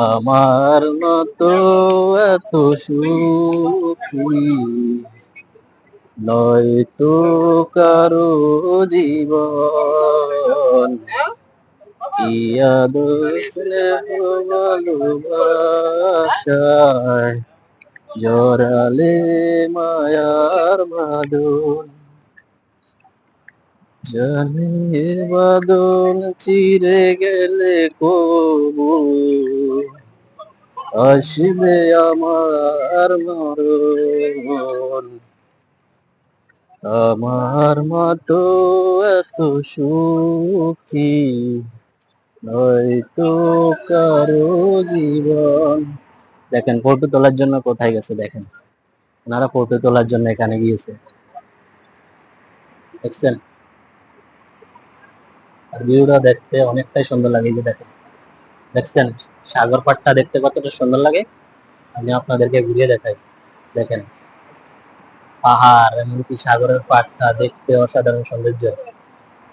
আমার মতো এত সুখী নয় তো কারো জীবন, ইয়াদ স্নেহ ভালোবাসায় জড়ালে মায়ার বাঁধন। জানে বাদল চিরে গেলে কবু আসবে আমার মরণ। আমার মতো এত সুখী নয়তো কারো জীবন। দেখেন ফটো তোলার জন্য কোথায় গেছে, দেখেন ওনারা ফটো তোলার জন্য এখানে গিয়েছে, দেখছেন? আর ভিউটা দেখতে অনেকটাই সুন্দর লাগে, যে দেখেন, দেখছেন সাগর পাড়টা দেখতে কতটা সুন্দর লাগে। আমি আপনাদেরকে ঘুরিয়ে দেখাই, দেখেন পাহাড় এমনকি সাগরের পাড়টা দেখতে অসাধারণ সৌন্দর্য।